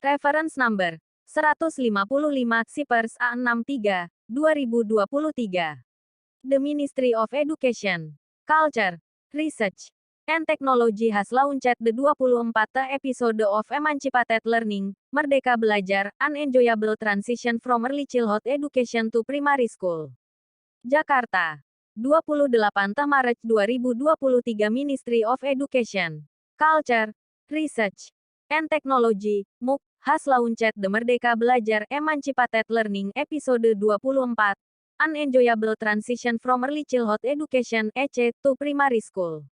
Reference number 155 Sipers A63, 2023. The Ministry of Education, Culture, Research, and Technology has launched the 24th episode of Emancipated Learning, Merdeka Belajar, An Enjoyable Transition from Early Childhood Education to Primary School. Jakarta, 28 Maret 2023. Ministry of Education, Culture, Research, and Technology, MUK, has launched the Merdeka Belajar Emancipated Learning Episode 24, An Enjoyable Transition from Early Childhood Education (ECE) to Primary School.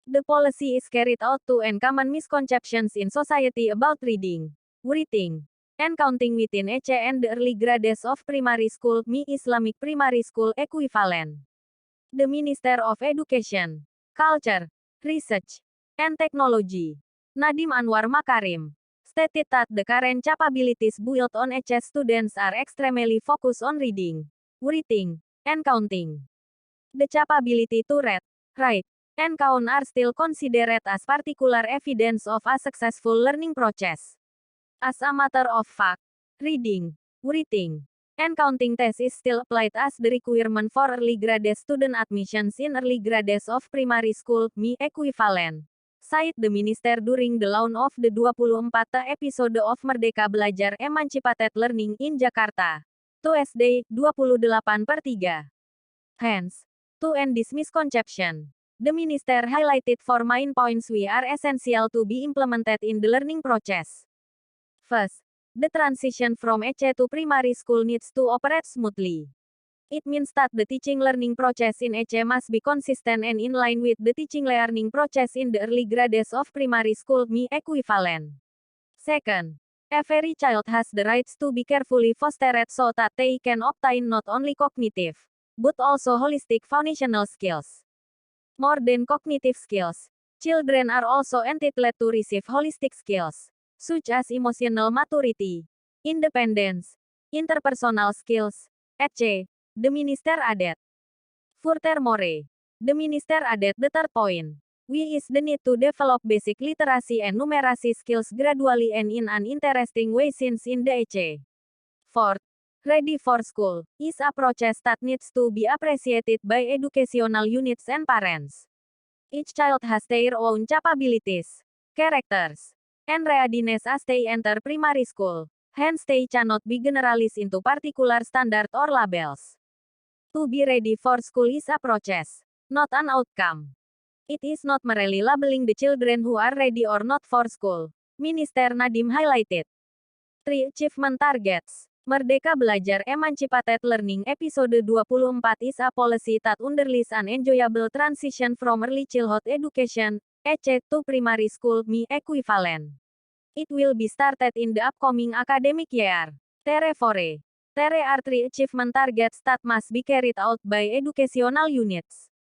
The policy is carried out to end common misconceptions in society about reading, writing, and counting within ECE and the early grades of primary school, Islamic primary school equivalent. The Minister of Education, Culture, Research, and Technology, Nadiem Anwar Makarim, stated that the current capabilities built on ECE students are extremely focused on reading, writing, and counting. The capability to read, write, and count are still considered as particular evidence of a successful learning process. As a matter of fact, reading, writing, and counting test is still applied as the requirement for early grade student admissions in early grades of primary school, equivalent, said the minister during the launch of the 24th episode of Merdeka Belajar Emancipated Learning in Jakarta, Tuesday, 28/3. Hence, to end this misconception, the minister highlighted 4 main points which are essential to be implemented in the learning process. First, the transition from ECE to primary school needs to operate smoothly. It means that the teaching-learning process in ECE must be consistent and in line with the teaching-learning process in the early grades of primary school, equivalent. Second, every child has the rights to be carefully fostered so that they can obtain not only cognitive, but also holistic foundational skills. More than cognitive skills, children are also entitled to receive holistic skills, such as emotional maturity, independence, interpersonal skills, etc., the minister added. Furthermore, the minister added the third point, which is the need to develop basic literacy and numeracy skills gradually and in an interesting way since in the ECE. Fourth, ready for school is a process that needs to be appreciated by educational units and parents. Each child has their own capabilities, characters, and readiness as they enter primary school, hence they cannot be generalized into particular standards or labels. To be ready for school is a process, not an outcome. It is not merely labeling the children who are ready or not for school, Minister Nadiem highlighted. 3 Achievement Targets. Merdeka Belajar Emancipated Learning Episode 24 is a policy that underlies an enjoyable transition from early childhood education, ECE, to primary school, equivalent. It will be started in the upcoming academic year. Therefore, there are 3 achievement targets that must be carried out by educational units.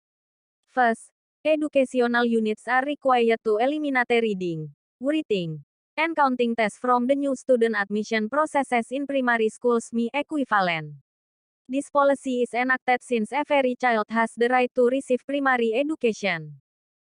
First, educational units are required to eliminate reading, writing, and counting tests from the new student admission processes in primary schools, equivalent. This policy is enacted since every child has the right to receive primary education.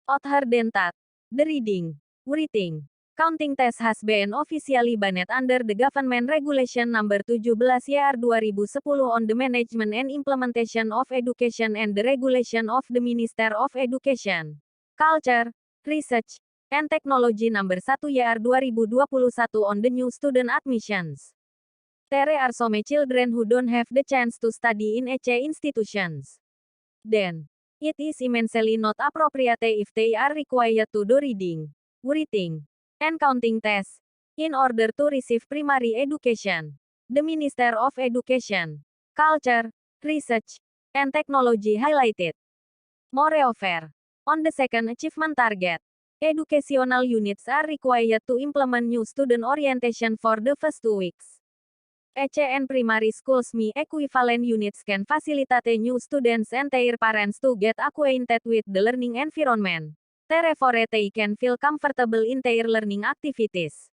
Other than that, the reading, writing, counting test has been officially banned under the Government Regulation Number 17/2010 on the Management and Implementation of Education and the Regulation of the Minister of Education, Culture, Research, and Technology Number 1/2021 on the new student admissions. There are some children who don't have the chance to study in ECE institutions. Then, it is immensely not appropriate if they are required to do reading, writing, and counting tests in order to receive primary education, the Minister of Education, Culture, Research, and Technology highlighted. Moreover, on the second achievement target, educational units are required to implement new student orientation for the first 2 weeks. ECE and primary schools, equivalent units can facilitate new students and their parents to get acquainted with the learning environment. Therefore, they can feel comfortable in their learning activities.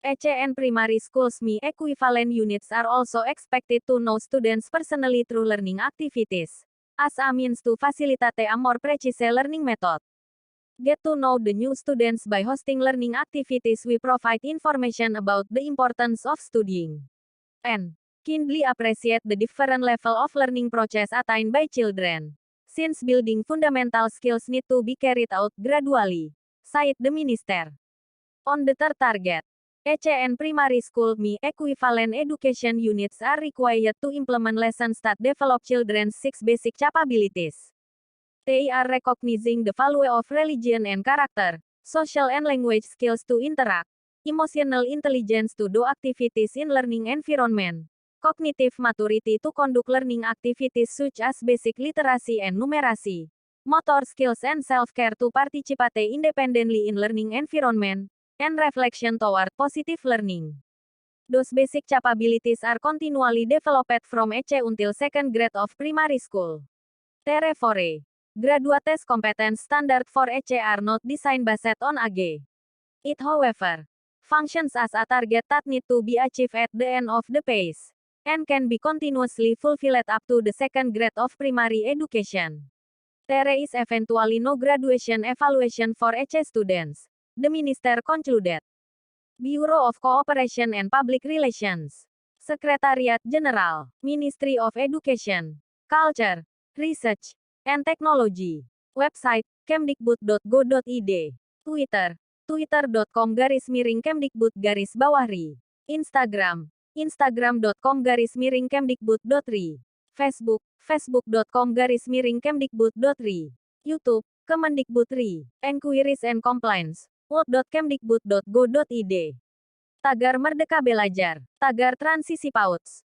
ECE and primary schools, equivalent units are also expected to know students personally through learning activities, as a means to facilitate a more precise learning method. Get to know the new students by hosting learning activities. We provide information about the importance of studying and keenly appreciate the different level of learning process attained by children. Since building fundamental skills need to be carried out gradually, said the minister. On the third target, ECN Primary School MI equivalent education units are required to implement lessons that develop children's 6 basic capabilities. They are recognizing the value of religion and character, social and language skills to interact, emotional intelligence to do activities in learning environment, cognitive maturity to conduct learning activities such as basic literacy and numeracy, motor skills and self-care to participate independently in learning environment, and reflection toward positive learning. Those basic capabilities are continually developed from EC until second grade of primary school. Therefore, graduate test competence standard for EC are not designed based on AG. It however functions as a target that need to be achieved at the end of the phase, and can be continuously fulfilled up to the second grade of primary education. There is eventually no graduation evaluation for EC students, the minister concluded. Bureau of Cooperation and Public Relations, Secretariat General, Ministry of Education, Culture, Research, and Technology. Website, kemdikbud.go.id. Twitter, twitter.com/kemdikbud_ri. Instagram, instagram.com/kemdikbud.ri. Facebook, facebook.com/kemdikbud.ri. YouTube, Kemendikbud.ri. Enquiries and Complaints, world.kemdikbud.go.id. Tagar Merdeka Belajar, tagar transisi PAUDS.